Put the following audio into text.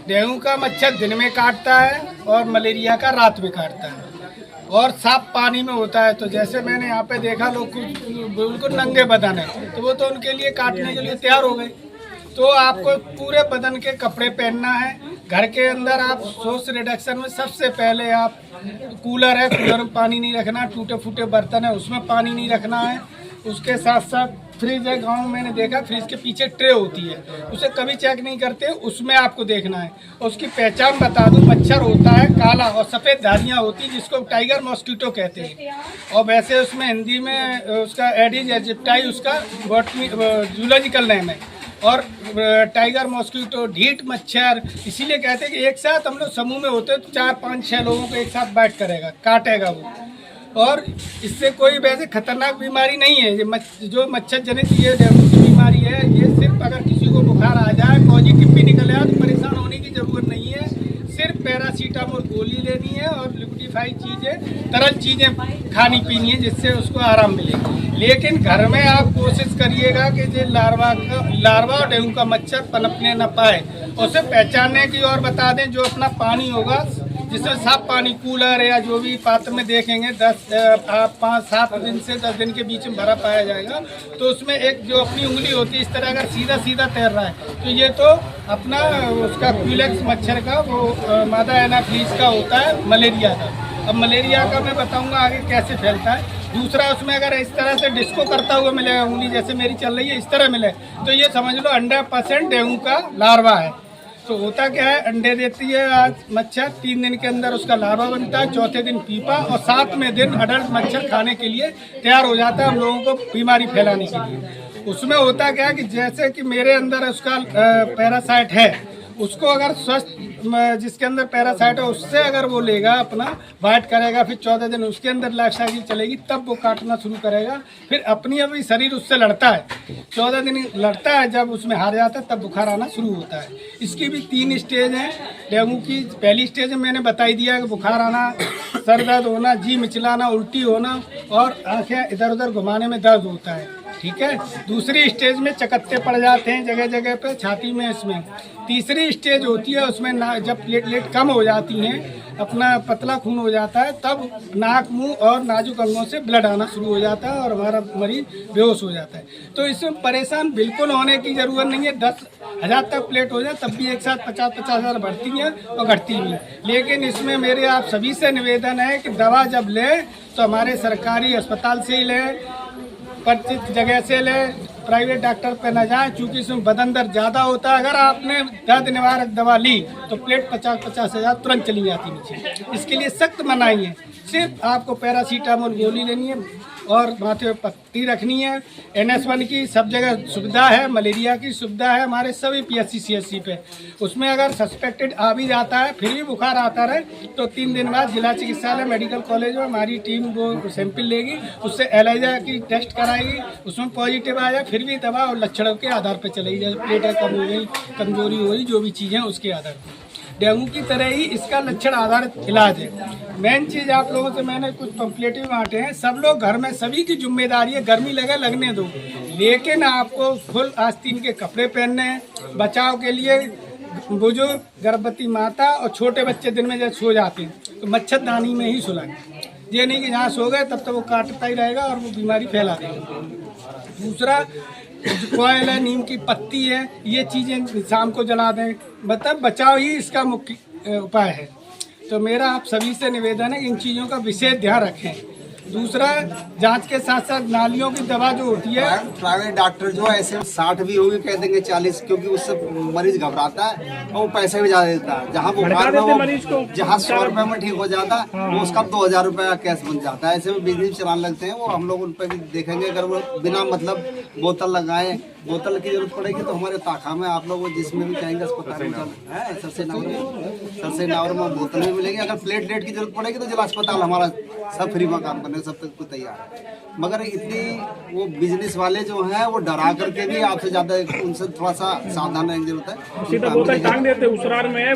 Dengue का मच्छर दिन में काटता है और मलेरिया का रात में काटता है और साफ पानी में होता है। तो जैसे मैंने यहाँ पे देखा लोग बिल्कुल नंगे बदन है, तो वो तो उनके लिए काटने के लिए तैयार हो गए। तो आपको पूरे बदन के कपड़े पहनना है। घर के अंदर आप सोर्स रिडक्शन में सबसे पहले आप कूलर है, कूलर में पानी नहीं रखना, टूटे फूटे बर्तन है उसमें पानी नहीं रखना है। उसके साथ साथ फ्रिज है, गांव में मैंने देखा फ्रिज के पीछे ट्रे होती है, उसे कभी चेक नहीं करते, उसमें आपको देखना है। उसकी पहचान बता दूं, मच्छर होता है काला और सफ़ेद धारियाँ होती है जिसको टाइगर मॉस्किटो कहते हैं, और वैसे उसमें हिंदी में उसका एडिज एजिप्टाई उसका जूलॉजिकल नेम है। और टाइगर मॉस्किटो ढीठ मच्छर इसीलिए कहते हैं कि एक साथ हम लोग समूह में होते हैं तो 4 5 6 लोगों को एक साथ बाइट करेगा, काटेगा वो। और इससे कोई वैसे खतरनाक बीमारी नहीं है। ये जो मच्छर जनित ये डेंगू की बीमारी है, ये सिर्फ अगर किसी को बुखार आ जाए, पॉजिटिव भी निकल आए तो परेशान होने की ज़रूरत नहीं है। सिर्फ पैरासीटामोल गोली लेनी है और लिक्विडिफाइड चीज़ें, तरल चीज़ें खानी पीनी है जिससे उसको आराम मिले। लेकिन घर में आप कोशिश करिएगा कि जो लार्वा और डेंगू का मच्छर पनपने न पाए, उसे पहचानने की और बता दें। जो अपना पानी होगा जिसमें साफ पानी, कूलर या जो भी पात्र में देखेंगे 5-7 दिन से 10 दिन के बीच में भरा पाया जाएगा, तो उसमें एक जो अपनी उंगली होती है इस तरह अगर सीधा सीधा तैर रहा है तो ये तो अपना उसका क्यूलेक्स मच्छर का वो मादा एनाफिलीज का होता है, मलेरिया का। अब मलेरिया का मैं बताऊंगा आगे कैसे फैलता है। दूसरा, उसमें अगर इस तरह से डिस्को करता हुआ मिलेगा, उंगली जैसे मेरी चल रही है इस तरह मिले, तो ये समझ लो 100% डेंगू का लार्वा है। तो होता क्या है, अंडे देती है आज मच्छर, 3 दिन के अंदर उसका लार्वा बनता है, चौथे दिन पीपा और 7वें दिन अडल्ट मच्छर खाने के लिए तैयार हो जाता है हम लोगों को बीमारी फैलाने के लिए। उसमें होता क्या है कि जैसे कि मेरे अंदर उसका पैरासाइट है, उसको अगर स्वस्थ जिसके अंदर पैरासाइट है उससे अगर वो लेगा अपना बाइट करेगा, फिर 14 दिन उसके अंदर लाइफ साइकिल चलेगी, तब वो काटना शुरू करेगा। फिर अपनी अभी शरीर उससे लड़ता है, 14 दिन लड़ता है, जब उसमें हार जाता है तब बुखार आना शुरू होता है। इसकी भी 3 स्टेज हैं डेंगू की। पहली स्टेज में मैंने बताई दिया कि बुखार आना, सर दर्द होना, जी मिचलाना, उल्टी होना और आंखें इधर उधर घुमाने में दर्द होता है, ठीक है। दूसरी स्टेज में चकत्ते पड़ जाते हैं जगह जगह पे, छाती में, इसमें। तीसरी स्टेज होती है उसमें जब प्लेटलेट कम हो जाती हैं, अपना पतला खून हो जाता है, तब नाक, मुंह और नाजुक अंगों से ब्लड आना शुरू हो जाता है और हमारा मरीज बेहोश हो जाता है। तो इसमें परेशान बिल्कुल होने की ज़रूरत नहीं है। 10,000 तक प्लेट हो जाए तब भी एक साथ 50-50 हज़ार बढ़ती हैं और घटती भी। लेकिन इसमें मेरे आप सभी से निवेदन है कि दवा जब लें तो हमारे सरकारी अस्पताल से ही लें, परिचित जगह से ले, प्राइवेट डॉक्टर पे न जाएं, क्योंकि इसमें बदन दर्द ज़्यादा होता है। अगर आपने दर्द निवारक दवा ली तो प्लेट 50-50 हज़ार तुरंत चली जाती नीचे। इसके लिए सख्त मनाही है। सिर्फ आपको पैरासीटामोल गोली लेनी है और माथे पर पट्टी रखनी है। NS1 की सब जगह सुविधा है, मलेरिया की सुविधा है हमारे सभी PSC CSC पे। उसमें अगर सस्पेक्टेड आ भी जाता है, फिर भी बुखार आता रहे, तो 3 दिन बाद जिला चिकित्सालय मेडिकल कॉलेज में हमारी टीम वो सैंपल लेगी, उससे एलाइजा की टेस्ट कराएगी, उसमें पॉजिटिव आया फिर भी दवा और लक्षणों के आधार पर चलेगी। जैसे प्लेट कम हो गई, कमजोरी हो गई, जो भी चीज़ें उसके आधार पर। डेंगू की तरह ही इसका लक्षण आधारित इलाज है। मेन चीज़ आप लोगों से मैंने कुछ पम्पलेटिव बांटे हैं, सब लोग घर में, सभी की जिम्मेदारी है, गर्मी लगे लगने दो, लेकिन आपको फुल आस्तीन के कपड़े पहनने हैं। बचाव के लिए बुजुर्ग, गर्भवती माता और छोटे बच्चे दिन में जब सो जाते हैं तो मच्छरदानी में ही सुलाएं। ये नहीं कि जहाँ सो गए तब तक वो काटता ही रहेगा और वो बीमारी फैला देगा। दूसरा, कोयल है, नीम की पत्ती है, ये चीज़ें शाम को जला दें, मतलब बचाव ही इसका मुख्य उपाय है। तो मेरा आप सभी से निवेदन है कि इन चीज़ों का विशेष ध्यान रखें। दूसरा, जांच के साथ साथ नालियों की दवा जो होती है, प्राइवेट डॉक्टर जो है ऐसे 60 भी होगी कह देंगे 40, क्योंकि उससे मरीज घबराता है और वो पैसे भी ज्यादा देता है। जहाँ बुखार में जहाँ 100 रुपए में ठीक हो जाता है वो उसका 2000 रुपए का कैश बन जाता है। ऐसे में बिजनेस चलाने लगते हैं वो। हम लोग उन पर भी देखेंगे, अगर वो बिना मतलब बोतल लगाए, बोतल की जरूरत पड़ेगी तो हमारे ताखा में आप लोग जिसमें भी चाहेंगे अस्पताल है, सरसे नावर में बोतल भी मिलेगी। अगर प्लेटलेट की जरूरत पड़ेगी तो जिला अस्पताल हमारा सब फ्री में काम करने सब तक तैयार है। मगर इतनी वो बिजनेस वाले जो हैं वो डरा करके भी आपसे ज्यादा, उनसे थोड़ा सा सावधान रहने की जरूरत है। बोतल टांग देते उसरार में है।